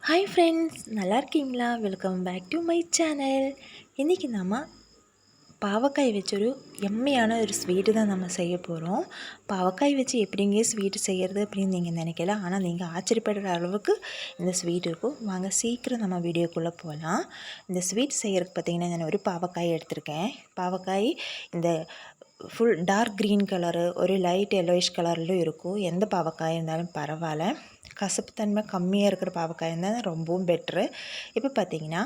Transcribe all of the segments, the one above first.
Hi friends, நல்லா இருக்கீங்களா? Welcome back to my channel. இன்றைக்கி நம்ம பாவக்காய் வச்சு ஒரு எம்மையான ஒரு ஸ்வீட்டு தான் நம்ம செய்ய போகிறோம். பாவக்காய் வச்சு எப்படிங்க ஸ்வீட்டு செய்கிறது அப்படின்னு நீங்கள் நினைக்கல. ஆனால் நீங்கள் ஆச்சரியப்படுற அளவுக்கு இந்த ஸ்வீட் இருக்கும். வாங்க சீக்கிரம் நம்ம வீடியோக்குள்ளே போகலாம். இந்த ஸ்வீட் செய்கிறதுக்கு பார்த்திங்கன்னா நான் ஒரு பாவக்காய் எடுத்திருக்கேன். பாவக்காய் இந்த ஃபுல் டார்க் க்ரீன் கலரு, ஒரு லைட் எல்லோயிஷ் கலர்லையும் இருக்கும். எந்த பாவக்காய் இருந்தாலும் பரவாயில்ல. கசப்புத்தன்மை கம்மியாக இருக்கிற பாவக்காய் இருந்தால் ரொம்பவும் பெட்ரு. இப்போ பார்த்திங்கன்னா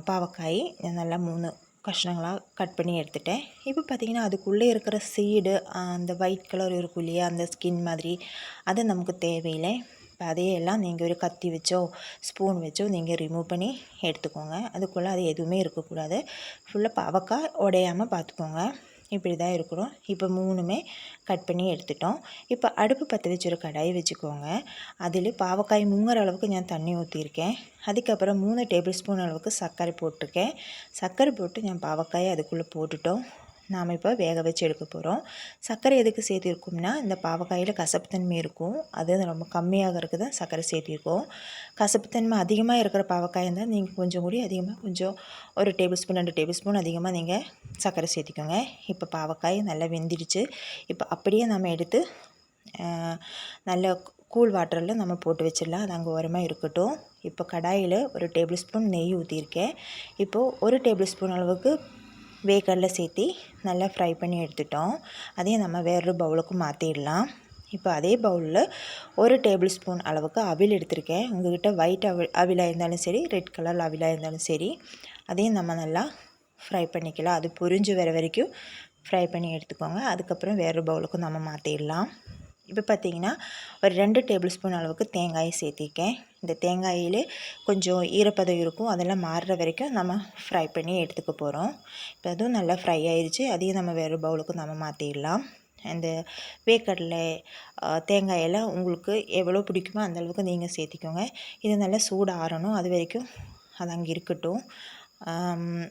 பாவக்காய் நல்லா 3 கஷ்ணங்களாக கட் பண்ணி எடுத்துட்டேன். இப்போ பார்த்திங்கன்னா அதுக்குள்ளே இருக்கிற சீடு, அந்த ஒயிட் கலர் இருக்கும் இல்லையா, அந்த ஸ்கின் மாதிரி, அது நமக்கு தேவையில்லை. இப்போ அதையெல்லாம் நீங்கள் ஒரு கத்தி வச்சோ ஸ்பூன் வச்சோ நீங்கள் ரிமூவ் பண்ணி எடுத்துக்கோங்க. அதுக்குள்ளே அது எதுவுமே இருக்கக்கூடாது. ஃபுல்லாக பாவக்காய் உடையாமல் பார்த்துக்கோங்க. இப்படி தான் இருக்கணும். இப்போ 3மே கட் பண்ணி எடுத்துட்டோம். இப்போ அடுப்பு பற்ற வச்சு ஒரு கடாய் வச்சுக்கோங்க. அதில் பாவக்காய் முங்குற அளவுக்கு நான் தண்ணி ஊற்றிருக்கேன். அதுக்கப்புறம் 3 டேபிள் ஸ்பூன் அளவுக்கு சர்க்கரை போட்டிருக்கேன். சர்க்கரை போட்டு நான் பாவக்காயை அதுக்குள்ளே போட்டுட்டோம். நாம் இப்போ வேக வச்சு எடுக்க போகிறோம். சர்க்கரை எதுக்கு சேர்த்திருக்கோம்னா, இந்த பாவக்காயில் கசப்புத்தன்மை இருக்கும். அது ரொம்ப கம்மியாகிறதுக்கு தான் சர்க்கரை சேர்த்திருக்கோம். கசப்புத்தன்மை அதிகமாக இருக்கிற பாவக்காய் இருந்தால் நீங்கள் கொஞ்சம் கூடி அதிகமாக கொஞ்சம் ஒரு டேபிள் ஸ்பூன் 2 டேபிள் ஸ்பூன் அதிகமாக நீங்கள் சர்க்கரை சேர்த்திக்கோங்க. இப்போ பாவக்காய் நல்லா வெந்துடுச்சு. இப்போ அப்படியே நம்ம எடுத்து நல்ல கூல் வாட்டரில் நம்ம போட்டு வச்சிடலாம். அது அங்கே ஓரமாக இருக்கட்டும். இப்போ கடாயில் ஒரு டேபிள் ஸ்பூன் நெய் ஊற்றிருக்கேன். இப்போது ஒரு டேபிள் ஸ்பூன் அளவுக்கு வேர்க்கடலை சேர்த்தி நல்லா ஃப்ரை பண்ணி எடுத்துட்டோம். அதையும் நம்ம வேறொரு பவுலுக்கு மாற்றிடலாம். இப்போ அதே பவுலில் ஒரு டேபிள் ஸ்பூன் அளவுக்கு அவில் எடுத்திருக்கேன். உங்கள்கிட்ட ஒயிட் அவிலாக இருந்தாலும் சரி, ரெட் கலர் அவிலாக இருந்தாலும் சரி, அதையும் நம்ம நல்லா ஃப்ரை பண்ணிக்கலாம். அது பொரிஞ்சு வர வரைக்கும் ஃப்ரை பண்ணி எடுத்துக்கோங்க. அதுக்கப்புறம் வேறு பவுலுக்கு நம்ம மாற்றிடலாம். இப்போ பார்த்திங்கன்னா ஒரு 2 டேபிள் ஸ்பூன் அளவுக்கு தேங்காயை சேர்த்திருக்கேன். இந்த தேங்காயில் கொஞ்சம் ஈரப்பதம் இருக்கும். அதெல்லாம் மாறுற வரைக்கும் நம்ம ஃப்ரை பண்ணி எடுத்துக்க போகிறோம். இப்போ அதுவும் நல்லா ஃப்ரை ஆயிடுச்சு. அதையும் நம்ம வேறு பவுலுக்கு நம்ம மாற்றிடலாம். அந்த வேர்க்கடலை தேங்காயெல்லாம் உங்களுக்கு எவ்வளோ பிடிக்குமோ அந்தளவுக்கு நீங்கள் சேர்த்திக்கோங்க. இது நல்லா சூடு ஆறணும். அது வரைக்கும் அது அங்கே இருக்கட்டும்.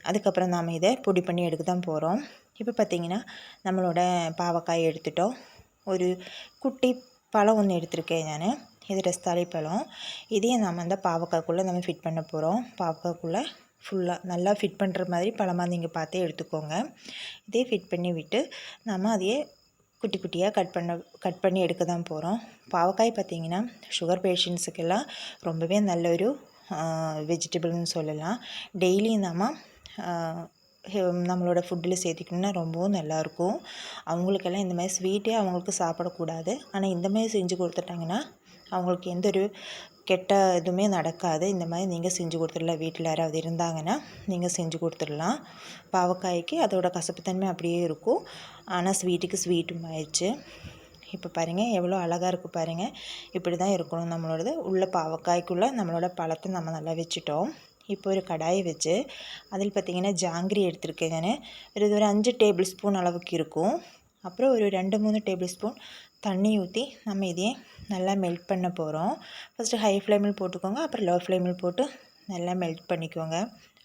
அதுக்கப்புறம் நாம் இதை பொடி பண்ணி எடுக்க தான் போகிறோம். இப்போ பார்த்திங்கன்னா நம்மளோட பாவக்காய் எடுத்துட்டோம். ஒரு குட்டி பழம் ஒன்று எடுத்திருக்கேன் நான். இது ரஸ்தாளி பழம். இதையும் நம்ம அந்த பாவக்காய்க்குள்ளே நம்ம ஃபிட் பண்ண போகிறோம். பாவக்காய்க்குள்ளே ஃபுல்லாக நல்லா ஃபிட் பண்ணுற மாதிரி பழமாக நீங்கள் பார்த்தே எடுத்துக்கோங்க. இதே ஃபிட் பண்ணி விட்டு நம்ம அதையே குட்டி குட்டியாக கட் பண்ணி எடுக்க தான் போகிறோம். பாவக்காய் பார்த்திங்கன்னா சுகர் பேஷண்ட்ஸுக்கெல்லாம் ரொம்பவே நல்ல ஒரு வெஜிடபிள்னு சொல்லலாம். டெய்லியும் நம்மளோட ஃபுட்டில் சேர்த்திக்கணுன்னா ரொம்பவும் நல்லாயிருக்கும். அவங்களுக்கெல்லாம் இந்த மாதிரி ஸ்வீட்டே அவங்களுக்கு சாப்பிடக்கூடாது. ஆனால் இந்த மாதிரி செஞ்சு கொடுத்துட்டாங்கன்னா அவங்களுக்கு எந்த ஒரு கெட்ட எதுவுமே நடக்காது. இந்த மாதிரி நீங்கள் செஞ்சு கொடுத்துடலாம். வீட்டில் யாராவது இருந்தாங்கன்னா நீங்கள் செஞ்சு கொடுத்துடலாம். பாவக்காய்க்கு அதோட கசப்புத்தன்மை அப்படியே இருக்கும். ஆனால் ஸ்வீட்டுக்கு ஸ்வீட்டும் ஆயிடுச்சு. இப்போ பாருங்கள் எவ்வளோ அழகாக இருக்குது பாருங்கள். இப்படி தான் இருக்கணும் நம்மளோடது. உள்ள பாவக்காய்க்குள்ளே நம்மளோட பழத்தை நம்ம நல்லா வச்சுட்டோம். இப்போ ஒரு கடாயை வச்சு அதில் பார்த்திங்கன்னா ஜாங்கிரி எடுத்திருக்கேன் நான். ஒரு 5 டேபிள் ஸ்பூன் அளவுக்கு இருக்கும். அப்புறம் ஒரு 2-3 டேபிள் ஸ்பூன் தண்ணி ஊற்றி நம்ம இதையே நல்லா மெல்ட் பண்ண போகிறோம். ஃபஸ்ட்டு ஹை ஃப்ளேமில் போட்டுக்கோங்க. அப்புறம் லோ ஃப்ளேமில் போட்டு நல்லா மெல்ட் பண்ணிக்கோங்க.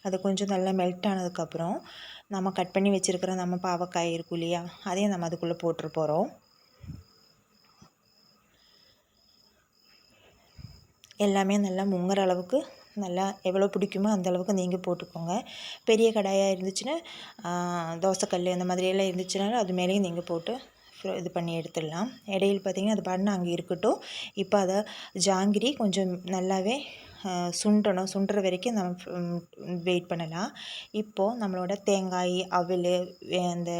அது கொஞ்சம் நல்லா மெல்ட் ஆனதுக்கப்புறம் நம்ம கட் பண்ணி வச்சுருக்கிற நம்ம பாவக்காய் இருக்கும் இல்லையா, அதையும் நம்ம அதுக்குள்ளே போட்டுற போகிறோம். எல்லாமே நல்லா முங்குற அளவுக்கு நல்லா எவ்வளோ பிடிக்குமோ அந்தளவுக்கு நீங்கள் போட்டுக்கோங்க. பெரிய கடாயாக இருந்துச்சுன்னா தோசைக்கல் அந்த மாதிரியெல்லாம் இருந்துச்சுனாலும் அது மேலேயும் நீங்கள் போட்டு இது பண்ணி எடுத்துடலாம். இடையில் பார்த்திங்கன்னா அது பாட்டுன்னு அங்கே இருக்கட்டும். இப்போ அதை ஜாங்கிரி கொஞ்சம் நல்லாவே சுண்டுற வரைக்கும் நம்ம வெயிட் பண்ணலாம். இப்போது நம்மளோட தேங்காய், அவில், அந்த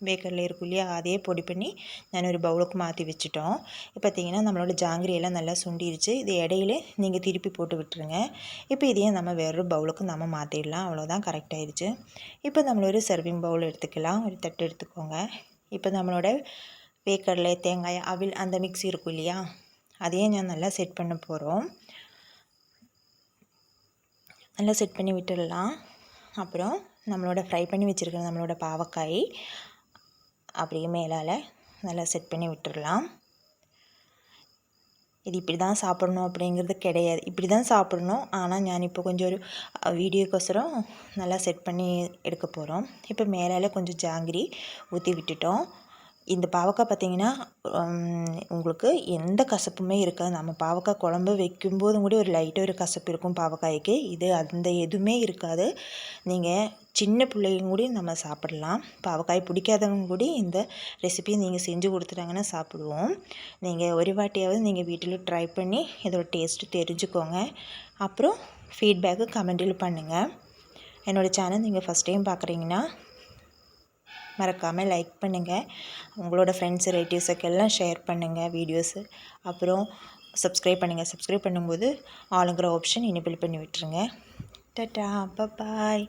வேர்க்கடலை இருக்கும் இல்லையா, அதையே பொடி பண்ணி நான் ஒரு பவுலுக்கு மாற்றி வச்சுட்டோம். இப்போ பார்த்திங்கன்னா நம்மளோட ஜாங்கிரியெல்லாம் நல்லா சுண்டிருச்சு. இது இடையில நீங்கள் திருப்பி போட்டு விட்டுருங்க. இப்போ இதையும் நம்ம வேறொரு பவுலுக்கு நம்ம மாற்றிடலாம். அவ்வளோதான், கரெக்டாகிடுச்சு. இப்போ நம்மளோட சர்விங் பவுல் எடுத்துக்கலாம். ஒரு தட்டு எடுத்துக்கோங்க. இப்போ நம்மளோட வேர்க்கடலை, தேங்காய், அவில் அந்த மிக்ஸி இருக்கும் இல்லையா, அதையே நான் நல்லா செட் பண்ண போகிறோம். நல்லா செட் பண்ணி விட்டுடலாம். அப்புறம் நம்மளோட ஃப்ரை பண்ணி வச்சுருக்கிற நம்மளோட பாவக்காய் அப்படியே மேலால் நல்லா செட் பண்ணி விட்டுடலாம். இது இப்படி தான் சாப்பிட்ணும் அப்படிங்கிறது கிடையாது. இப்படி தான் சாப்பிட்ணும். ஆனால் நான் இப்போ கொஞ்சம் ஒரு வீடியோக்கோசரம் நல்லா செட் பண்ணி எடுக்க போகிறோம். இப்போ மேலால் கொஞ்சம் ஜாங்கிரி ஊற்றி விட்டுட்டோம். இந்த பாவக்காய் பார்த்திங்கன்னா உங்களுக்கு எந்த கசப்புமே இருக்காது. நம்ம பாவக்காய் குழம்பு வைக்கும்போதும் கூட ஒரு லைட்டாக ஒரு கசப்பு இருக்கும் பாவக்காய்க்கு. இது அந்த எதுவுமே இருக்காது. நீங்கள் சின்ன பிள்ளைங்க கூட நம்ம சாப்பிடலாம். பாவக்காய் பிடிக்காதவங்க கூட இந்த ரெசிபியை நீங்கள் செஞ்சு கொடுத்துட்டாங்கன்னா சாப்பிடுவோம். நீங்கள் ஒரு வாட்டியாவது நீங்கள் வீட்டில் ட்ரை பண்ணி இதோட டேஸ்ட்டு தெரிஞ்சுக்கோங்க. அப்புறம் ஃபீட்பேக்கு கமெண்டில் பண்ணுங்கள். என்னோடய சேனல் நீங்கள் ஃபஸ்ட் டைம் பார்க்குறீங்கன்னா மறக்காமல் லைக் பண்ணுங்கள். உங்களோட ஃப்ரெண்ட்ஸு ரிலேட்டிவ்ஸுக்கெல்லாம் ஷேர் பண்ணுங்கள் வீடியோஸு. அப்புறம் சப்ஸ்கிரைப் பண்ணுங்கள். சப்ஸ்கிரைப் பண்ணும்போது ஆளுங்கிற ஆப்ஷன் எனேபிள் பண்ணி விட்டுருங்க. டாட்டா, பாய்.